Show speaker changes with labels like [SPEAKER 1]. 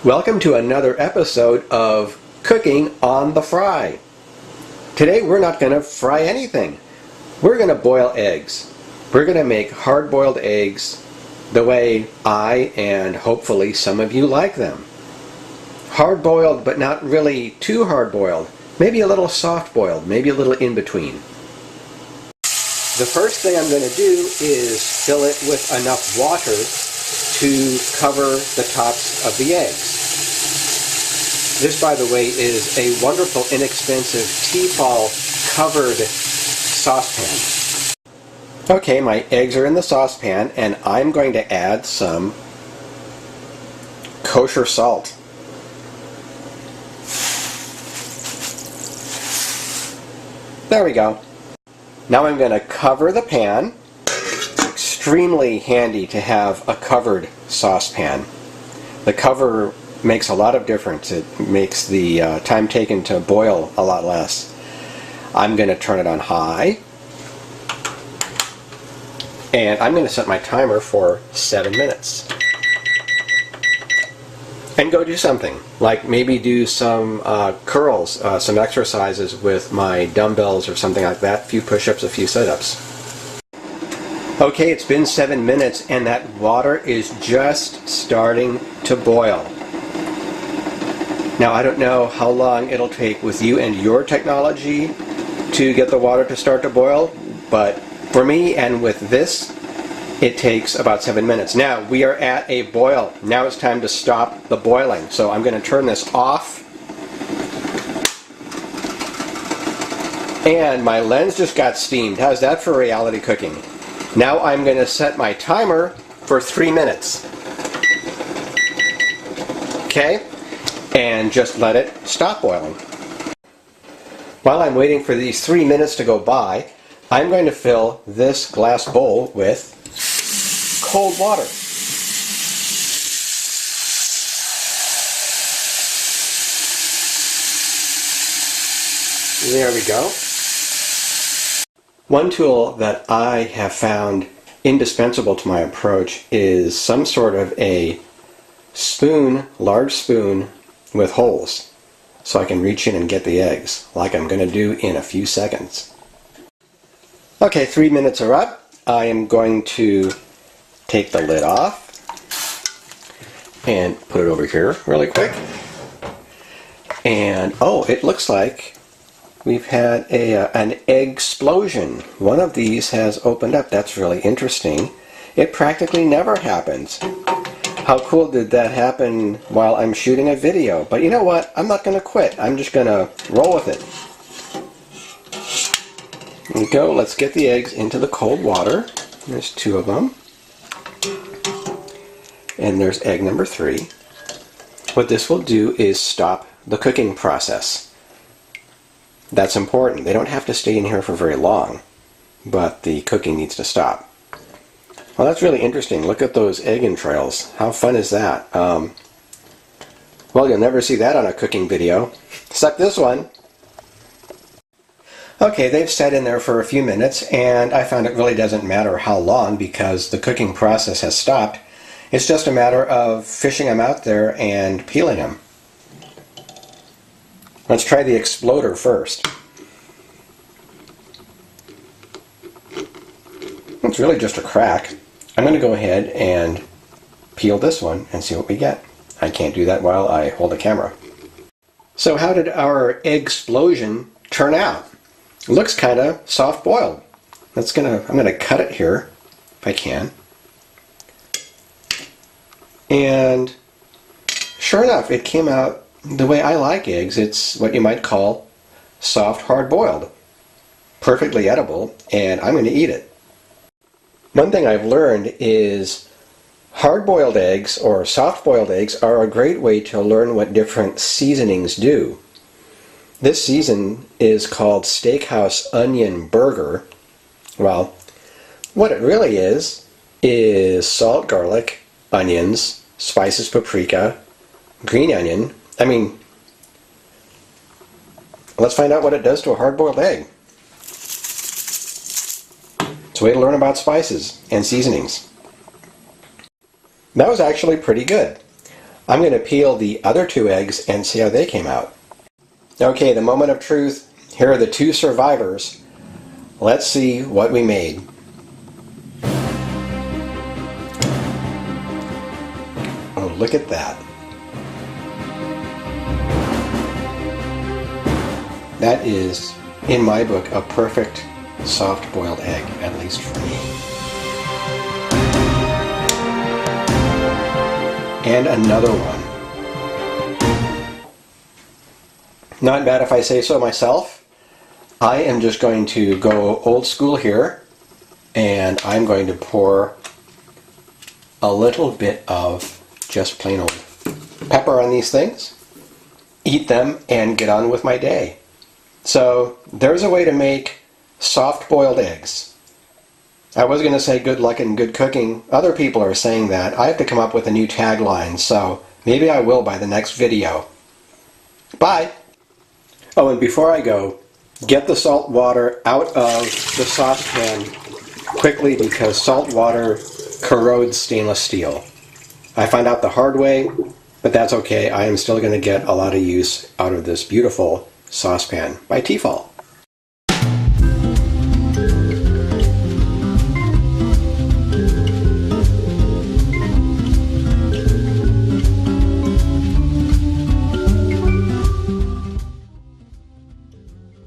[SPEAKER 1] Welcome to another episode of Cooking on the Fry. Today we're not going to fry anything. We're going to boil eggs. We're going to make hard-boiled eggs the way I and hopefully some of you like them. Hard-boiled, but not really too hard-boiled. Maybe a little soft-boiled, maybe a little in-between. The first thing I'm going to do is fill it with enough water to cover the tops of the eggs. This, by the way, is a wonderful, inexpensive Tefal covered saucepan. Okay, my eggs are in the saucepan, and I'm going to add some kosher salt. There we go. Now I'm going to cover the pan. Extremely handy to have a covered saucepan. The cover makes a lot of difference. It makes the time taken to boil a lot less. I'm going to turn it on high. And I'm going to set my timer for 7 minutes. And go do something. Like maybe do some curls, some exercises with my dumbbells or something like that. A few push-ups, a few sit-ups. Okay, it's been 7 minutes and that water is just starting to boil. Now I don't know how long it'll take with you and your technology to get the water to start to boil, but for me and with this, it takes about 7 minutes. Now we are at a boil. Now it's time to stop the boiling. So I'm going to turn this off. And my lens just got steamed. How's that for reality cooking? Now I'm going to set my timer for 3 minutes. Okay? And just let it stop boiling. While I'm waiting for these 3 minutes to go by, I'm going to fill this glass bowl with cold water. There we go. One tool that I have found indispensable to my approach is some sort of a spoon, large spoon with holes, so I can reach in and get the eggs, like I'm going to do in a few seconds. Okay, 3 minutes are up. I am going to take the lid off and put it over here really quick. And oh, it looks like we've had an egg explosion. One of these has opened up. That's really interesting. It practically never happens. How cool did that happen while I'm shooting a video? But you know what? I'm not going to quit. I'm just going to roll with it. There we go. Let's get the eggs into the cold water. There's 2 of them. And there's egg number 3. What this will do is stop the cooking process. That's important. They don't have to stay in here for very long, but the cooking needs to stop. Well, that's really interesting. Look at those egg entrails. How fun is that? Well, you'll never see that on a cooking video, except this one. Okay, they've sat in there for a few minutes, and I found it really doesn't matter how long because the cooking process has stopped. It's just a matter of fishing them out there and peeling them. Let's try the exploder first. It's really just a crack. I'm going to go ahead and peel this one and see what we get. I can't do that while I hold the camera. So how did our egg explosion turn out? It looks kind of soft-boiled. I'm going to cut it here if I can. And sure enough, it came out the way I like eggs. It's what you might call soft, hard-boiled. Perfectly edible, and I'm going to eat it. One thing I've learned is hard-boiled eggs or soft-boiled eggs are a great way to learn what different seasonings do. This season is called Steakhouse Onion Burger. Well, what it really is salt, garlic, onions, spices, paprika, green onion. I mean, let's find out what it does to a hard-boiled egg. It's a way to learn about spices and seasonings. That was actually pretty good. I'm going to peel the other 2 eggs and see how they came out. Okay, the moment of truth. Here are the 2 survivors. Let's see what we made. Oh, look at that. That is, in my book, a perfect soft-boiled egg, at least for me. And another one. Not bad if I say so myself. I am just going to go old school here, and I'm going to pour a little bit of just plain old pepper on these things, eat them, and get on with my day. So there's a way to make soft-boiled eggs. I was going to say good luck and good cooking. Other people are saying that. I have to come up with a new tagline, so maybe I will by the next video. Bye! Oh, and before I go, get the salt water out of the saucepan quickly because salt water corrodes stainless steel. I found out the hard way, but that's okay. I am still going to get a lot of use out of this beautiful saucepan by Tefal.